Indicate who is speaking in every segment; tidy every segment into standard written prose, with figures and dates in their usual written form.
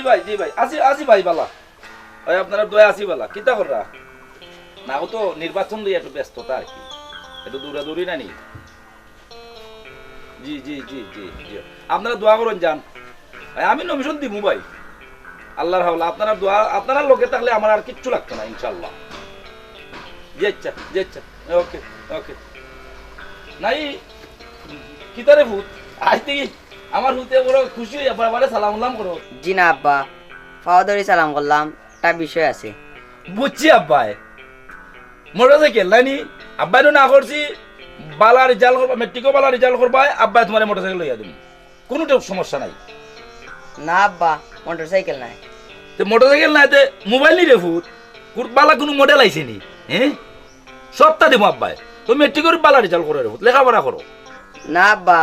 Speaker 1: ভাই আসি ভাই বালা ভাই আপনারা দয়া আসি বালা কিতা কররা না ও তো নির্বাচন লইয়া একটু ব্যস্ততা আর কি একটু দৌড়াদৌড়ি না নি জি জি জি জি জি আপনারা দোয়া করুন যান ভাই আমি নমিশন দিমু ভাই আল্লাহর হাওলা আপনারা দোয়া আপনারা লোকে থাকলে আমার আর কিচ্ছু লাগতো না ইনশাআল্লাহ জি আচ্ছা ওকে ওকে নাই কিতারে ভূত আইতে আমার হুতে বড় খুশি হয়ে বাবারে সালাম করো
Speaker 2: জি না আব্বা ফাওয়াদরি সালাম করলাম একটা বিষয় আছে
Speaker 1: বুঝছি আব্বাই মোটরসাইকেল নাইনি আব্বাই না করছি বালা রেজাল্ট করবা মেট্রিকও বালা রেজাল্ট করবা আব্বাই তোমার মোটরসাইকেল লইয়া দিন কোনোটা সমস্যা নাই
Speaker 2: না আব্বা মোটরসাইকেল নাই
Speaker 1: তো মোটরসাইকেল নাই তে মোবাইল নি রে ভূত বালা কোনো মডেল আইছে নি হ্যাঁ সবটা দেবো আব্বাই তো মেট্রিকের বালা রেজাল্ট করে রে ভূত লেখাপড়া করো
Speaker 2: না আব্বা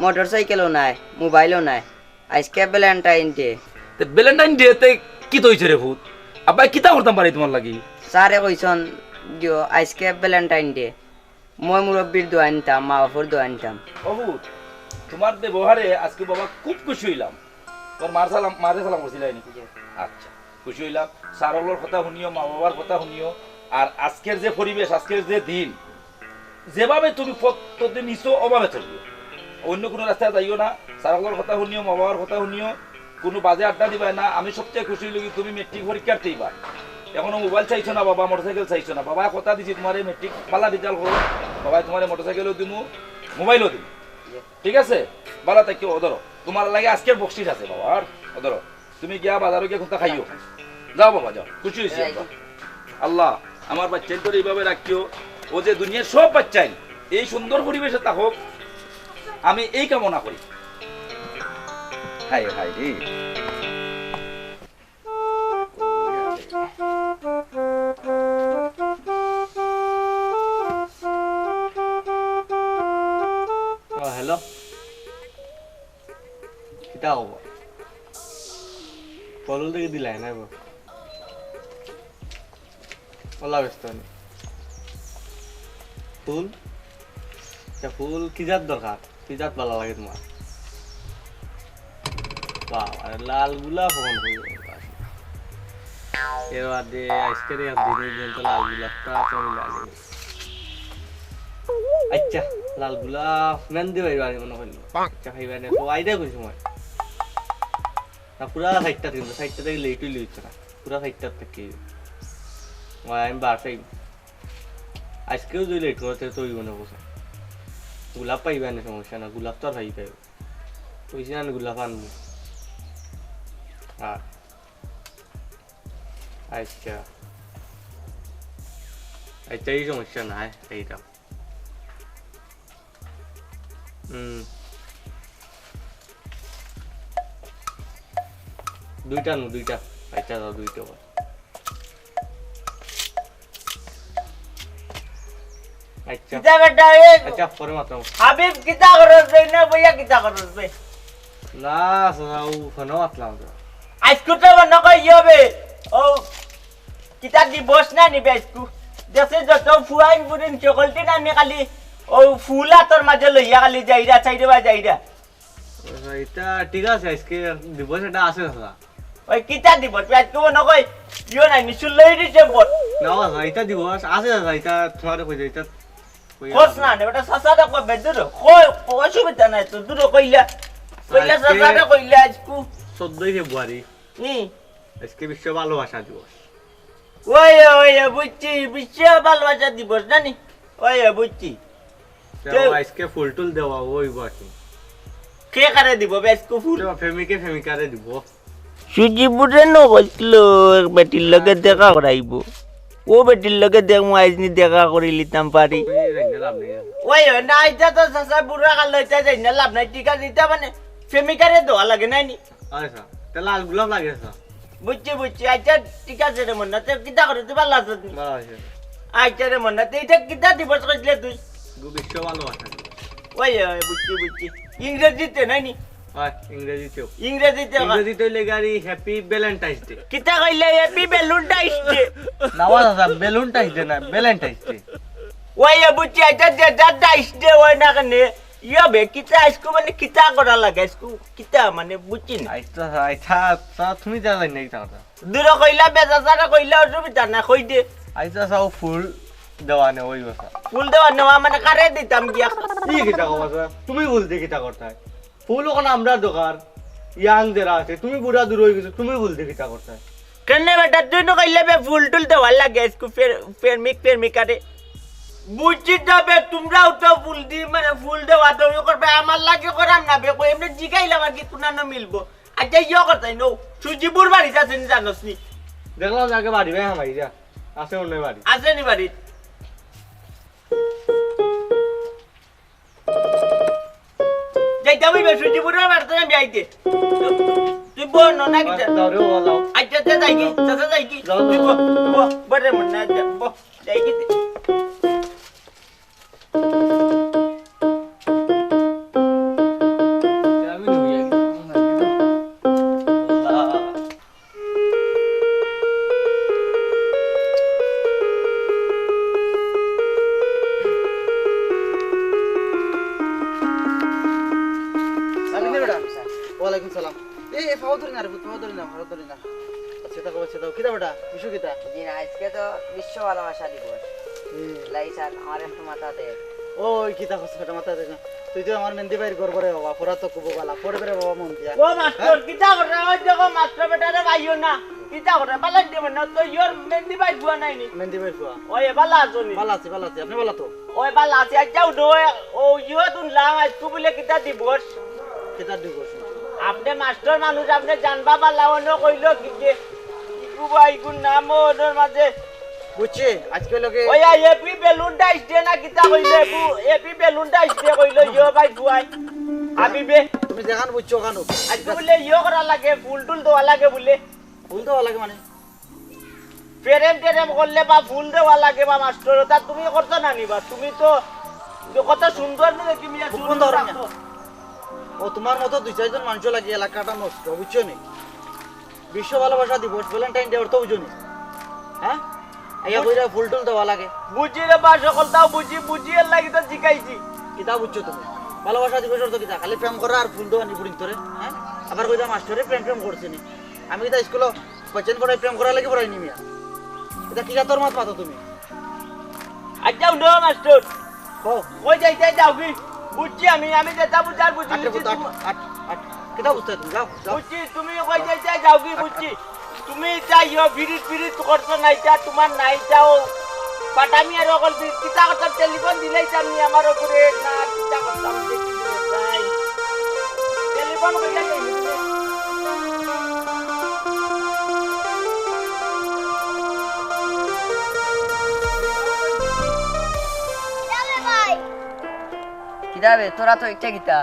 Speaker 2: মোটরসাইকেলও নাই মোবাইলও নাই আজকে ভ্যালেন্টাইন ডে
Speaker 1: তে ভ্যালেন্টাইন ডে তে কি তো হইছে রে ভূত আব্বাই কিতা করতাম পারি তোমার লাগি
Speaker 2: স্যারে কইছন দিও আজকে ভ্যালেন্টাইন ডে মই মুরব্বীর দোয়া আনতাম মা বাপুর দোয়া আনতাম
Speaker 1: বহুত তোমার ব্যবহারে আজকে বাবা খুব খুশি হইলাম তোর মারে সালাম করছিলাই নাকি আচ্ছা খুশি হইলাম সারলোর কথা শুনিও মা বাবার কথা শুনিও আর আজকের যে পরিবেশ আজকের যে দিন যেভাবে তুমি প্রতিদিন নিছো অভাবে চলবে অন্য কোনো রাস্তায় যাইও না সারলোর কথা শুনিও মা বাবার কথা শুনিও কোনো বাজে আড্ডা দিবা না আমি সবচেয়ে খুশি হইল তুমি মেট্রিক পরীক্ষার্থী বা এখনো মোবাইল চাইছো না বাবা মোটরসাইকেল চাইছো না বাবা কথা দিছি তোমার মেট্রিক পালা রেজাল্ট করো বাবা তোমার মোটরসাইকেলও দিমু মোবাইলও দিমু ঠিক আছে বালা তাকে ওদরো তোমার লাগে আজকের বকশিস আছে বাবা আর ওদরো তুমি গিয়া বাজারে গিয়ে কোনটা খাইও যাও বাবা যাও খুশি হয়েছি আল্লাহ আমার বাচ্চাই তো এইভাবে রাখিও ও যে দুনিয়ার সব বাচ্চাই এই সুন্দর পরিবেশে থাকুক আমি এই কামনা করি হাই হাই রে
Speaker 3: হ্যালো কিতা হব কল থেকে দিলাই না ওলা ব্যস্ত নেই ফুল ফুল কি জাত দরকার কি জাত ভালো লাগে তোমার বাবা লাল গোলাপ ফোন এবার দে আজকের দিনের দিন তো লাল গোলাপটা তুমি লাগে আচ্ছা লাল গোলাপ মেন দি ভাই বাড়ি মনে করলো আচ্ছা ভাই বাড়ি তো আইডা কইছি মই না পুরা সাইডটা কিন্তু সাইডটা থেকে লেটই লইছ না পুরা সাইডটা থেকে মই আমি বাসাই আজকেও যদি লেট করতে তো মনে বসে গোলাপ পাইবা না সমস্যা না গোলাপ তো আর ভাই পাইব কইছি না গোলাপ আনবো আর আচ্ছা আচ্ছা এই সমস্যা না এইটা দুইটা আচ্ছা দাও দুইটা আচ্ছা
Speaker 4: কিতা বেটা এ
Speaker 3: আচ্ছা পরে মাত্র
Speaker 4: হাবিব কিতা করছ বে না ভইয়া কিতা করছ বে
Speaker 3: না সাউ ফোনো আসলাম তো
Speaker 4: আজকু তো বন্ধ কই হবে ও কিতা দি বস না নিবে আজকু দেশে যত ফুয়াইন বুদিন চকলটি না আমি খালি ও ফুলা তোর মাঝে লইয়া খালি যাইরা চাইরে বা যাইরা
Speaker 3: এটা ঠিক আছে আজকে দিবস এটা আছে দাদা
Speaker 4: ওই কিতা দিব তুই আজকু বন্ধ কই ইও না মিশুল লই দিছে বট
Speaker 3: না দাদা এটা দিবস আছে দাদা এটা তোমার কই এটা
Speaker 4: কোস না নে ওটা সাসাটা কই বেদুর কই অসুবিধা নাই তো দূর কইলা সাসাটা কইলা আজকু
Speaker 3: 14 ফেব্রুয়ারি আজকে বিশ্ব ভালোবাসা দিবস
Speaker 4: ওই বুঝছি বিশ্ব ভালোবাসা দিবস জানি ওই বুঝছি
Speaker 3: আজকে ফুল টুল দেওয়া ওই বাকি
Speaker 4: কে কারে দিব বেসকু ফুল
Speaker 3: প্রেমিকারে দিব
Speaker 4: সুজি বুড়ে ন কইছিল বেটির লগে দেখা করাইব ও বেটির লগে দেখ মু আইজনি দেখা করি লিতাম পারি ওই না আইতা তো সাসা বুড়া কাল লইতা যাই না লাভ নাই টিকা দিতা মানে প্রেমিকারে দোয়া লাগে নাই নি
Speaker 3: আচ্ছা তে লাল গোলাপ লাগে স্যার
Speaker 4: বুঝছি আচ্ছা ঠিক আছে রে মন্না তে কিতা করে তুই ভালো আছিস
Speaker 3: ভালো আছে
Speaker 4: আচ্ছা রে মন্না তে এটা কিতা দিবস কইছিলে তুই
Speaker 3: বিশ্ব ভালোবাসা
Speaker 4: ওই বুঝছি ইংরেজিতে নাই নি
Speaker 3: ইংরেজিতে লেগারি হ্যাপি ভ্যালেন্টাইন্স ডে
Speaker 4: কিতা কইলে হ্যাপি ভ্যালেন্টাইন্স ডে
Speaker 3: না দাদা ভ্যালেন্টাইন্স ডে না ভ্যালেন্টাইন্স ডে
Speaker 4: ওই বুঝছি এটা ডাইস ডে ওই না কেনে ইয়া বে কিতা আজকে মানে কিতা করা লাগে আজকে কিতা মানে বুঝছি না
Speaker 3: আইতা তুমি যা জানি না কিতা কথা
Speaker 4: দূর কইলা বেজাজারা কইলা অসুবিধা না কই দে
Speaker 3: আইতা চাও ফুল দেওয়া নে ওই কথা
Speaker 4: ফুল দেওয়া নেওয়া মানে কারে দিতাম গিয়া
Speaker 3: কি কিতা কথা তুমি বলতে কিতা করতে ফুল ওখানে আমরা দোকান ইয়াং যারা আছে তুমি বুড়া দূর হয়ে গেছো তুমি বলতে কিতা করতে
Speaker 4: কেন বেটা তুই তো কইলে বে ফুল টুল দেওয়া লাগে আজকে প্রেমিকারে বুঝছি তো বে তোমরাও তো ফুল দি মানে ফুল দেওয়া তো করবে আমার লাগে করাম না বে কই এমনি জিগাইলাম আর কি কোনা না মিলবো আচ্ছা ইয়ে করতাই নো সুজিপুর বাড়ি যাচ্ছেন জানোস নি
Speaker 3: দেখলাম যাকে বাড়ি ভাই হামাই যা আছে অন্য বাড়ি
Speaker 4: আছে নি বাড়ি যাই যাবি বে সুজিপুরের বাড়িতে আমি আইতে তুই বল না কি
Speaker 3: যাও রে ও যাও
Speaker 4: আচ্ছা যাই কি যাই কি
Speaker 3: যাও,
Speaker 4: তুই
Speaker 3: যাও।
Speaker 4: বড় মন না যাই কি
Speaker 3: আমি নই আল্লাহ
Speaker 5: ওয়ালাইকুম সালাম এই ফাও ধরি না রে ফাও ধরি না সেটা কিতা বেটা বিশু কিতা
Speaker 2: জি না আজকে তো বিশ্ব ভালোবাসা দিবস লাই স্যার আমার একটু মাথাতে
Speaker 5: ওই কিতা কষ্ট বেটা মাথা দেখ তুই তো আমার মেহেন্দি ভাইয়ের ঘর করে বাবা পড়া তো কুবো বালা পড়ে বেরে বাবা মন দিয়া
Speaker 4: ও মাস্টার কিতা করে ওই দেখো মাস্টার বেটারে ভাইও না কিতা করে পালান দিবেন না তো ইয়োর মেহেন্দি ভাই বুয়া নাই নি
Speaker 5: মেহেন্দি ভাই ফুয়া
Speaker 4: ওই বালা আছনি
Speaker 5: ভালো আছি আপনি ভালো তো
Speaker 4: ওই বালা আছে আচ্ছা উঠো ও ইয়ো তুনলাম আজকে বলে কিতা দিবস
Speaker 5: কিতা দিব
Speaker 4: আপনি মাস্টার মানুষ আপনি জানবা পারলা অন্য কইলো কি যে ইকু ভাই ইকুর নাম ওর মাঝে
Speaker 5: বুঝছে আজকে লোকে
Speaker 4: ওই এপি বেলুনটা ইস্টে না কিতা কইলে এপি বেলুনটা ইস্টে কইলো ইয়ো ভাই বুয়াই আবিবে
Speaker 5: তুমি দেখান বুঝছো কানো
Speaker 4: আজকে বলে ইয়ো করা লাগে ফুল টুল দেওয়া লাগে বলে
Speaker 5: ফুল দেওয়া লাগে মানে
Speaker 4: প্রেম টেরেম করলে বা ফুল দেওয়া লাগে বা মাস্টার তা তুমি করছো না নিবা তুমি তো কত সুন্দর না তুমি
Speaker 5: খুব সুন্দর না। ও তোমার মতো দুই চারজন মানুষ লাগে এলাকাটা নষ্ট বুঝছো নি বিশ্ব ভালোবাসা দিবস ভ্যালেন্টাইন ডে অর্থ বুঝো নি হ্যাঁ আইয়া কইরা ফুল টুল দেওয়া লাগে
Speaker 4: বুঝি রে বা সকল তাও বুঝি এর লাগি তো শিখাইছি
Speaker 5: কিতা বুঝছো তুমি ভালোবাসা দিবস অর্থ কিতা খালি প্রেম করা আর ফুল দেওয়া নিপুড়ি তোরে হ্যাঁ আবার কইতা মাস্টারে প্রেম করছে নি আমি কিতা স্কুলে বচন পড়াই প্রেম করা লাগি পড়াই নি মিয়া এটা কি তোর মাত মাতো তুমি
Speaker 4: আচ্ছা উঠো মাস্টার
Speaker 5: ও
Speaker 4: ওই যাইতে যাও কি বুঝছি আমি যেটা বুঝার বুঝছি
Speaker 5: আট কিতা বুঝতে তুমি যাও যাও
Speaker 4: বুঝছি তুমি ওই যাইতে যাও কি বুঝছি তুমি যাইও ফিরিত করছো না এটা তোমার নাই যাও পাটামি আর অকল কিতা করতাম টেলিফোন দিলেই আমি আমার উপরে না কিতা করতাম টেলিফোন কইলা
Speaker 2: কিতা বে তোরা তো ইচ্ছা কিতা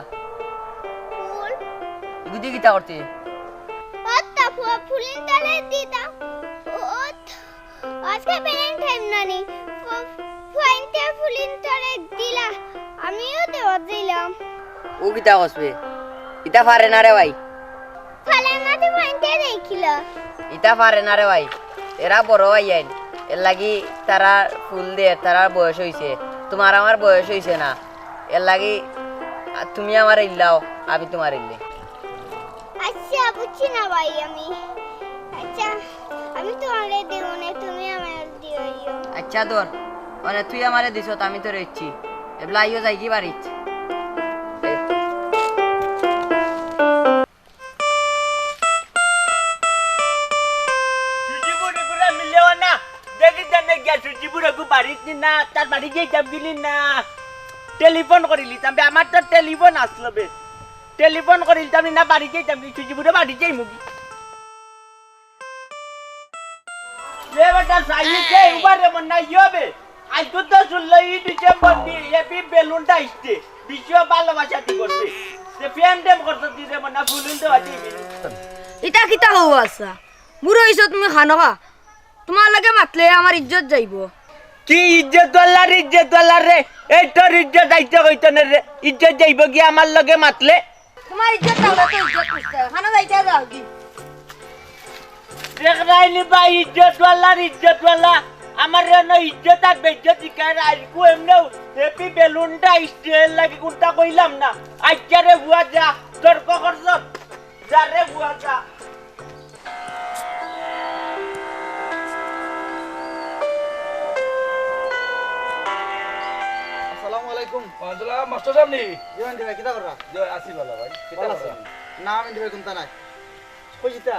Speaker 2: ইগুদি কিতা করতে
Speaker 6: ফুলিন তালে দিতা আজকে ভ্যালেন্টাইন নানি পয়েন্টে ফুলিন তালে দিলা আমিও দেওয়া দিলাম
Speaker 2: ও কিতা কসবে ইতা পারে না রে ভাই
Speaker 6: ফালে মাঝে পয়েন্টে দেখিল
Speaker 2: ইতা পারে না রে ভাই এরা বড় ভাই আইন এর লাগি তারা ফুল দিয়ে তারা বয়স হইছে তোমার আমার বয়স হইছে না এর লাগি তুমি আমার ইল্লাও আমি তোমার ইল্লে
Speaker 6: আচ্ছা বুঝছি না ভাই আমি আচ্ছা আমি তোমারে দেব না তুমি আমার দিও
Speaker 2: আচ্ছা তোর মানে তুই আমারে দিছ আমি তোর ইচ্ছি এবলা আইও যাই কি বাড়ি
Speaker 4: সুজিপুরে পুরা মিলেও না দেখি জানে গিয়া সুজিপুরে গু বাড়িত না তার বাড়ি যাইতাম দিলি না টেলিফোন করিলি তাম আমার তো টেলিফোন আসলো বে টেলিফোন করিলি তাম না বাড়ি যাইতাম সুজিপুরে বাড়ি যাই মুগি লে বেটা সাইকে উবারে মন না ইয়োবে আজ তো শুনলো ই ডিসেম্বর দি এপি বেলুনটা ইস্তে বিশ্ব ভালোবাসা দিবসে সে প্রেম টেম করতে দিলে মন না ফুলুন তো আছি
Speaker 7: ইটা কিতা হও আছা মুর হইছো তুমি খানকা তোমার লাগে মাতলে আমার ইজ্জত যাইব
Speaker 4: কি ইজ্জত রে এই তোর ইজ্জত আইতে কইতো না রে ইজ্জত যাইব কি আমার লগে মাতলে
Speaker 7: তোমার ইজ্জত তাহলে তো ইজ্জত করতে খানা যাইতে যাও কি
Speaker 4: দেখ রাইনি ভাই ইজ্জতওয়ালা আমার না ইজ্জত আর বেজ্জত শিকার আজকু এমনেও হ্যাপি বেলুনটা স্টেল লাগি কোনটা কইলাম না আজকে বুয়া যা তর্ক করছ যা রে বুয়া যা
Speaker 5: আসসালামু আলাইকুম।
Speaker 1: আসসালাম মাস্টার সাহেব নি
Speaker 5: জি মেহেন্দি ভাই কিতা কররা?
Speaker 1: যে আসি ভালো ভাই কিতা
Speaker 5: ভালো
Speaker 1: কররা?
Speaker 5: আছেন? না মেহেন্দি ভাই কোনটা নাই। কই জিতা?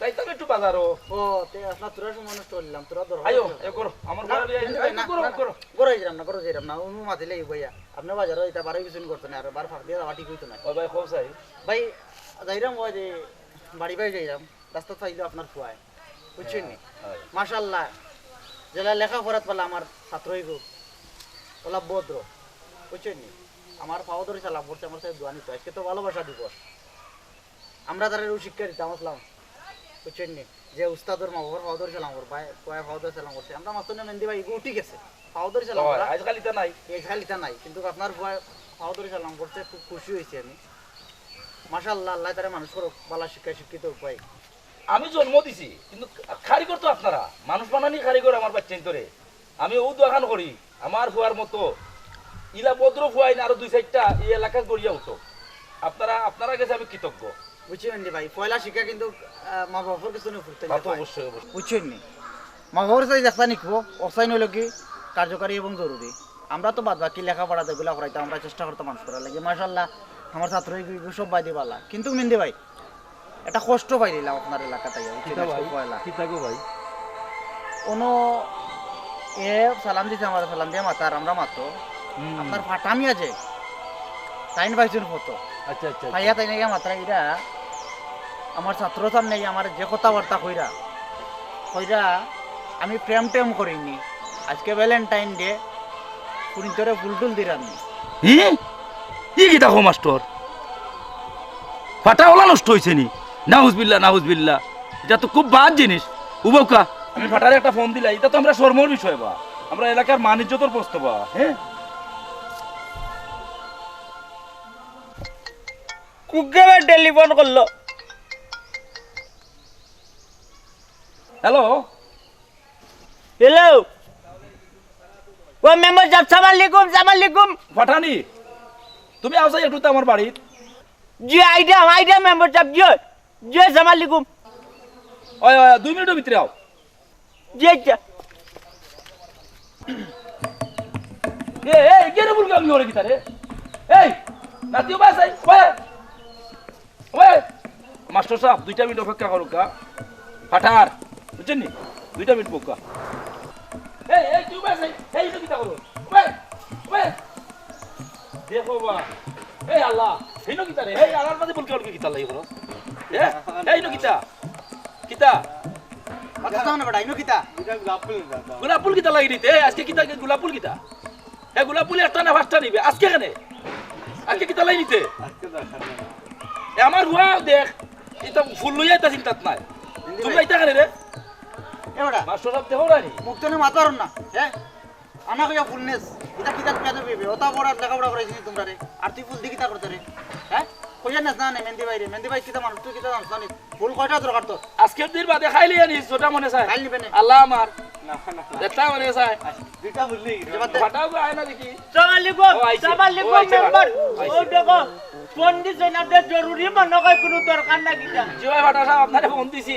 Speaker 1: তাই তো একটু বাজারও
Speaker 5: ও তে আপনার তোরা সময় চললাম তোরা দরকার
Speaker 1: আয়ো
Speaker 5: ছিল।
Speaker 1: এ করো আমার
Speaker 5: না,
Speaker 1: ঘরে
Speaker 5: মেহেন্দি ভাই, না,
Speaker 1: করো
Speaker 5: না, না,
Speaker 1: করো
Speaker 5: করো যাইরাম না, করো যাইরাম না। উনি মাতিলে ভাইয়া। আপনি বাজারে এটা বারে কিছু করতেন আর বার ফাঁক দিয়ে যাওয়া ঠিক হইতো না।
Speaker 1: ও ভাই খুব চাই
Speaker 5: ভাই যাইরাম ওই যে বাড়ি বাড়ি যাইরাম রাস্তা পাইলো আপনার ফুয়ায় বুঝছেন নি মাশাআল্লাহ যেটা লেখাপড়াত পালা আমার ছাত্রই গো ওলা ভদ্র বুঝছেন নি আমার পাওয়া ধরে চালাম করছে আমার সাথে দোয়ানি তো আজকে তো ভালোবাসা দিবস আমরা তাদের শিক্ষা দিতাম আসলাম বুঝছেন নি যে উস্তাদর মা বাবার পাওয়া ধরে চালাম কর ভাই কয় পাওয়া ধরে চালাম করছে আমরা মাস্টার মেহেন্দি ভাই এগুলো ঠিক আছে পাওয়া ধরে চালাম করা
Speaker 1: আজকাল এটা নাই
Speaker 5: এই খালিটা নাই কিন্তু আপনার ভয় পাওয়া ধরে চালাম করছে খুব খুশি হয়েছি আমি মাশাআল্লাহ আল্লাহ তারা মানুষ করুক বালা শিক্ষায় শিক্ষিত পাই
Speaker 1: আমি জন্ম দিছি কিন্তু কারিগর তো আপনারা মানুষ বানানি কারিগর আমার বাচ্চাই তোরে আমি ও দোকান করি আমার ফুয়ার মতো ইলা ভদ্র ফুয়াই না আরো দুই চারটা এই এলাকা গড়িয়া উঠো আপনারা কাছে আমি কৃতজ্ঞ
Speaker 5: বুঝছেন নি ভাই পয়লা শিক্ষা কিন্তু মা বাবার কিছু নেই ফুটতে
Speaker 1: তা তো অবশ্যই অবশ্যই
Speaker 5: বুঝছেন নি মা বাবার সাথে দেখা নিখবো অফসাইন হইল কি কার্যকারী এবং জরুরি আমরা তো বাদ বাকি লেখাপড়া যেগুলো করাইতাম আমরা চেষ্টা করতাম মানুষ করার লাগে মাশাআল্লাহ আমার ছাত্র সব বাইদি পালা কিন্তু মেহেন্দি ভাই এটা কষ্ট পাই দিলাম আপনার এলাকাতে পয়লা
Speaker 1: কি থাকো ভাই
Speaker 5: কোনো এ সালাম দিতে আমার সালাম দিয়ে মাতার আমরা মাতো আপনার ফাটামি আছে তাইন পাইছেন ফটো
Speaker 1: আচ্ছা আচ্ছা
Speaker 5: ভাইয়া তাই নাকি মাত্রা এরা আমার ছাত্র সামনে আমার যে কথাবার্তা কইরা আমি প্রেম টেম করিনি আজকে ভ্যালেন্টাইন ডে পুরিন্তরে ফুল টুল দিলাম
Speaker 1: ই কি দেখো মাস্টার ফাটা ওলা নষ্ট হয়েছে নি নাউজবিল্লা এটা তো খুব বাদ জিনিস উবকা আমি ফাটারে একটা ফোন দিলাই এটা তো আমরা শর্মর বিষয় বা আমরা এলাকার মান ইজ্জতের প্রশ্ন বা হ্যাঁ
Speaker 4: কুকে টেলিফোন করলো
Speaker 1: হ্যালো
Speaker 4: হ্যালো ও মেম্বার সাহেব সালাম আলাইকুম
Speaker 1: ফাটানি তুমি আওসাই একটু তো আমার বাড়ির
Speaker 4: জি আইডিয়া মেম্বার সাহেব জি সালাম আলাইকুম
Speaker 1: ওই 2 মিনিটের ভিতরে আও
Speaker 4: জি আচ্ছা
Speaker 1: এ কেন বলবি আমি ওরে গিতারে এই নাতিও বাস আই ওই মাস্টার সাহেব 2টা মিনিট অপেক্ষা করুকা ফাটার বুঝছেন নি 2টা মিনিট পোকা এই তুই বাস আই এই তো কিতা করো ওই দেখো বা এই আল্লাহ হেনো কিতারে এই আলার মাঝে বলকে অলকে কিতা লাগি করো এই নো কিতা
Speaker 5: কথা না বড় আইনো কিতা
Speaker 1: গোলাপ ফুল কিতা লাগি দিতে আজকে কিতা গোলাপ ফুল কিতা গোলাপ ফুল একটা না পাঁচটা নিবে আজকে কেনে আজকে কিতা লাগি নিতে আমার হুয়া দেখ এটা ফুল লইয়া এটা চিন্তাত নাই তোমরা এটা কেনে রে
Speaker 5: এবারে
Speaker 1: মাস্টার সাহেব দেখো রানি
Speaker 5: মুক্তনে মাতারন না হ্যাঁ আনা কইয়া ফুলনেস এটা কিতা কেন বেবে ওটা বড় লেখাপড়া করাইছিস তোমরা রে আর তুই ফুল দি কিতা করতে রে হ্যাঁ কইয়া না না মেহেন্দি ভাই কিতা মানুষ তুই কিতা জানিস না ফুল কয়টা দরকার তোর
Speaker 1: আজকের দিন বাদে খাইলে আনিস যেটা মনে চায়
Speaker 5: খাইল নিবে না
Speaker 1: আল্লাহ আমার যেটা মনে চায়
Speaker 3: দুইটা বললি
Speaker 1: ফাটাও গো আয় না দেখি
Speaker 4: সালাম আলাইকুম
Speaker 1: ও আইছে।
Speaker 4: সালাম আলাইকুম
Speaker 1: ও আইছে
Speaker 4: মেম্বার
Speaker 1: আইছে।
Speaker 4: ও দেখো ফোন দিছে না দে জরুরি মনে হয় কোনো দরকার না কিটা
Speaker 1: জিওয় ফাটা সাহেব আপনারে ফোন দিছি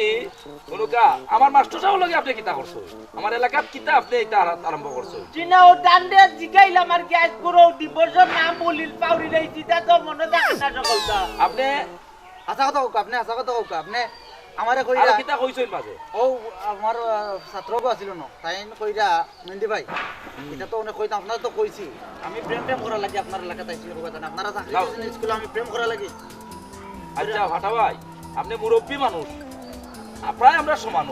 Speaker 1: কোনকা আমার মাস্টার সাহেব লগে আপনি কিতা করছো আমার এলাকাত কিতা আপনি এটা আরম্ভ করছো
Speaker 4: চিনা ও দান্ডে জিগাইলাম আর গ্যাস করো দিবসের নাম বলিল পাউরি নাই চিতা তো মনে থাকে না সকলটা
Speaker 1: আপনি
Speaker 5: আশা কথা হোক আপনি আশা কথা হোক আপনি আমারে
Speaker 1: আর
Speaker 5: কইরা
Speaker 1: কিতা কইছেন মাঝে
Speaker 5: ও আমার ছাত্রগো আছিল ন তাই কইরা মেহেন্দি ভাই এটা তো অনেক কইতাম আপনারা তো কইছি আমি প্রেম করা লাগি আপনার এলাকাতে আইছি কথা না আপনারা চাকরি
Speaker 1: যাও।
Speaker 5: করছেন স্কুলে আমি প্রেম করা লাগি
Speaker 1: আচ্ছা ফাটা ভাই আপনি মুরব্বী মানুষ প্রায় আমরা সমান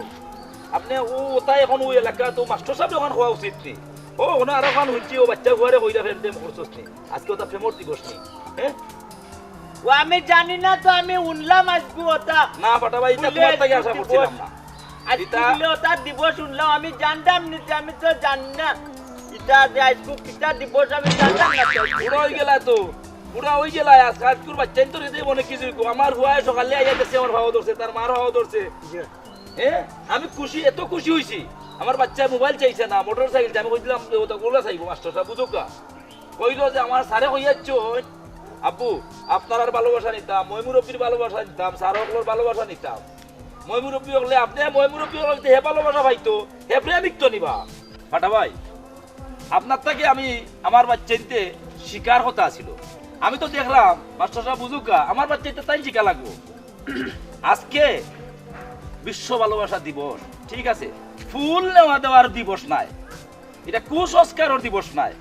Speaker 1: আপনি ও ওটাই এখন ওই এলাকা তো মাস্টার সাহেব ওখানে হওয়া উচিত নি ও ওনা আর ওখানে হইছি ও বাচ্চা ঘরে হইরা ফেলতে করছস নি আজকে ওটা ফেমর দিবস নি হ্যাঁ
Speaker 4: ও আমি জানি না তো আমি উনলাম আজকে ওটা
Speaker 1: না ফাটা ভাই এটা তোমার থেকে আশা করছিলাম না
Speaker 4: আজকে বলে ওটা দিবস শুনলাম আমি জানতাম নিতে আমি তো জানি না এটা যে আজকে কিটা দিবস আমি জানতাম না তো।
Speaker 1: পুরা হই গেলা তো পুরা হই গেলা আজকাল বাচ্চা তো রেতে মনে কিছু আমার হুয়ায় সকালে আইয়া গেছে আমার ভাও ধরছে তার মার ভাও ধরছে হ্যাঁ আমি খুশি এত খুশি হইছি আমার বাচ্চা মোবাইল চাইছে না, মোটর সাইকেল চাই। আমি কইছিলাম ওগুলো চাইবো, মাস্টার সাহেব বুঝুকা কইলো যে আমার স্যারে কইয়াচ্ছ আব্বু আপনার আর ভালোবাসা নিতাম, মই মুরব্বীর ভালোবাসা নিতাম, স্যার হকলোর ভালোবাসা নিতাম। মই মুরব্বী হলে আপনি মই মুরব্বী হলে হে ভালোবাসা পাইতো, হে প্রেমিক তো নিবা। ফাটা ভাই আপনার থেকে আমি আমার বাচ্চাইতে শিকার হতা ছিল। আমি তো দেখলাম মাস্টার সাহেব বুঝুকা আমার বাচ্চাইতে তাই শিকা লাগবো। আজকে বিশ্ব ভালোবাসা দিবস, ঠিক আছে, ফুল নেওয়া দেওয়ার দিবস নাই, এটা কুসংস্কারের দিবস নাই।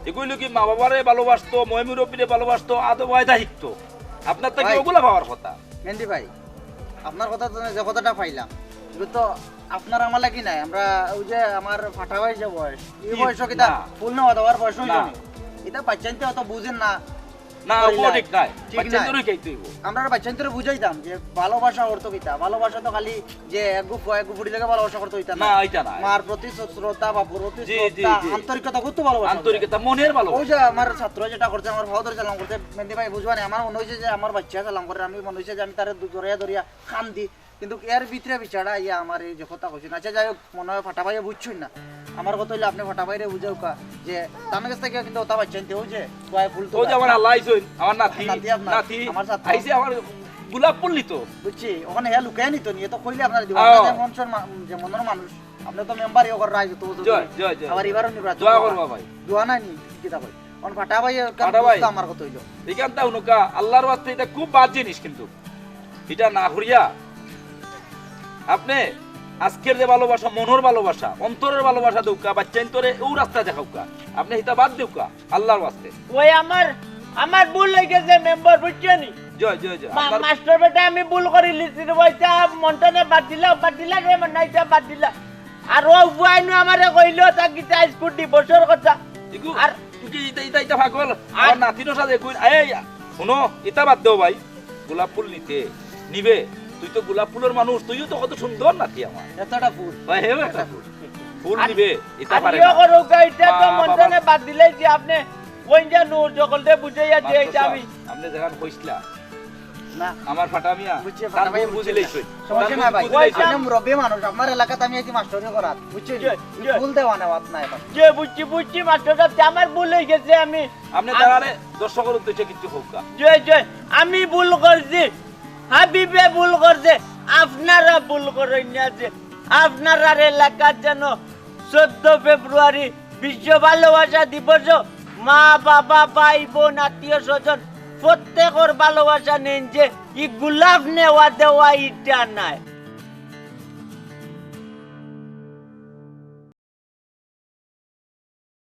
Speaker 1: এগুলো কি মা বাবারে ভালোবাসতো, মই মুরব্বীরে ভালোবাসতো, আদব আয়দা শিখতো। আপনার থেকে
Speaker 5: ভাই।
Speaker 1: ওগুলা পাওয়ার কথা।
Speaker 5: মেহেন্দি ভাই আপনার কথা তো যে কথাটা পাইলাম এগুলো তো আপনার আমার লাগি নাই। আমরা ওই যে আমার ফাটা ভাই যে বয়স এই
Speaker 1: কি?
Speaker 5: বয়সও কিতা
Speaker 1: না।
Speaker 5: ফুল নেওয়া দেওয়ার বয়স হইল
Speaker 1: না।
Speaker 5: না। এটা বাচ্চাইতে অত বুঝেন না।
Speaker 1: না
Speaker 5: কইলা।
Speaker 1: ঠিক নাই,
Speaker 5: ঠিক
Speaker 1: বাচ্চাদেরই
Speaker 5: নাই।
Speaker 1: খাইতে হইব।
Speaker 5: আমরা বাচ্চাইতে বুঝাইতাম যে ভালোবাসা অর্থ কিতা। ভালোবাসা তো খালি যে এক গুফুড়ি লেগে ভালোবাসা করতে হইতাম
Speaker 1: না এটা না,
Speaker 5: মার প্রতি শ্রদ্ধা, বাপুর প্রতি
Speaker 1: জি, জি,
Speaker 5: শ্রদ্ধা,
Speaker 1: জি।
Speaker 5: আন্তরিকতা করতে ভালোবাসা।
Speaker 1: আন্তরিকতা মনের
Speaker 5: ওই
Speaker 1: ভালোবাসা।
Speaker 5: যে আমার ছাত্র যেটা করছে, আমার ভাও ধরে চালাম করতে, মেহেন্দি ভাই বুঝবানি আমার মনে হয়েছে যে আমার বাচ্চা চালাম করে, আমি মনে হয়েছে যে আমি তার দরিয়া দরিয়া খান দি। কিন্তু এর ভিতরে বিচারা ইয়া আমার এই যে কথা কইছেন। আচ্ছা যাই হোক, মনে হয় ফাটা ভাইয়ে বুঝছই না। আমার কথা হইলে আপনি ফাটা ভাইরে বুঝাও কা যে তার কাছ থেকে কিন্তু ওটা বাচ্চা নিতে হয়েছে কয় ফুল তো
Speaker 1: ও যে আমার আল্লাহ আইছেন, আমার নাতি
Speaker 5: নাতি আপনার,
Speaker 1: নাতি
Speaker 5: আমার ছাত্র।
Speaker 1: আইছে, আমার গোলাপ ফুল নিত।
Speaker 5: বুঝছি ওখানে হ্যাঁ লুকায় নিত নিয়ে তো কইলে আপনার দিব।
Speaker 1: আও।
Speaker 5: আপনার যে মনসর যে মনের মানুষ, আপনি তো মেম্বার ইয়ে করে রাইজ তো
Speaker 1: জয় জয় জয়।
Speaker 5: আবার এবারও নির্বাচন
Speaker 1: দোয়া করবা ভাই।
Speaker 5: দোয়া নাই নি কিতা কই অন ফাটা ভাই
Speaker 1: ফাটা ভাই।
Speaker 5: আমার কথা হইলো
Speaker 1: এখানটা উনকা আল্লাহর ওয়াস্তে এটা খুব বাদ জিনিস, কিন্তু এটা না করিয়া আপনি আজকের যে ভালোবাসা, মনের ভালোবাসা, অন্তরের ভালোবাসা দৌকা, বাচ্চা তোরে ও রাস্তা দেখাউকা, আপনি এটা বাদ দেউকা আল্লাহর ওয়াস্তে।
Speaker 4: ওই আমার ভুল হয়ে গেছে মেম্বার, বুঝছেনি?
Speaker 1: জয় জয় জয়। আপনার-
Speaker 4: মাস্টার বেটা আমি ভুল করে লিখছি, ওইটা মন্টনে বাদ দিলা রে নাইটা বাদ দিলা। আর ও বুয়াইনু আমারে কইলো তা কিটা স্কুটি বছর কথা।
Speaker 1: ইগু,
Speaker 4: আর
Speaker 1: তুই কি এটা পাগল? আমার নাতির সাথে কই এই শুনো, এটা বাদ দেও ভাই। গোলাপ ফুল নিবে, তুই তো গোলাপ ফুলের মানুষ, তুইও তো কত সুন্দর নাতি আমার
Speaker 5: এতটা ফুল
Speaker 1: ভাই। হে একটা ফুল ফুল নিবে, এটা
Speaker 4: আর
Speaker 1: পারে
Speaker 4: ইয়ে
Speaker 1: না।
Speaker 4: করো এটা তো
Speaker 1: মা,
Speaker 4: মন্টনে
Speaker 1: বাবা।
Speaker 4: বাদ দিলে যে আপনি কোন জানো সকলতে বুঝাইয়া যে এটা আমি
Speaker 1: আপনি যেখান কইছিলা
Speaker 5: না
Speaker 1: আমার ফাটা মিয়া
Speaker 5: বুঝছি
Speaker 1: তার
Speaker 5: ফাটা ভাই
Speaker 1: ভুল বুঝিলেইছ।
Speaker 5: সমস্যা নাই ভাই,
Speaker 1: বুঝিলেইছ।
Speaker 5: আপনি মুরব্বী মানুষ, আপনার এলাকাতে আমি আইছি মাস্টারি করাত, বুঝছেন?
Speaker 4: জয়, জয়।
Speaker 5: ফুল দেওয়া নেওয়া নাই এখন।
Speaker 4: যে বুঝছি মাস্টার সাহেব, আমার ভুল হয়ে গেছে।
Speaker 1: আপনি তারারে দর্শকের উদ্দেশ্যে কিছু হোকা।
Speaker 4: জয় আমি ভুল করছি, হাবিবে ভুল করছে, আপনারা ভুল করেন না। যে আপনারা এলাকার যেন 14 ফেব্রুয়ারি বিশ্ব ভালোবাসা দিবস, মা বাবা ভাই বোন আত্মীয় স্বজন প্রত্যেকের ভালোবাসা নেন, যে ই গোলাপ নেওয়া দেওয়া ইটা নাই।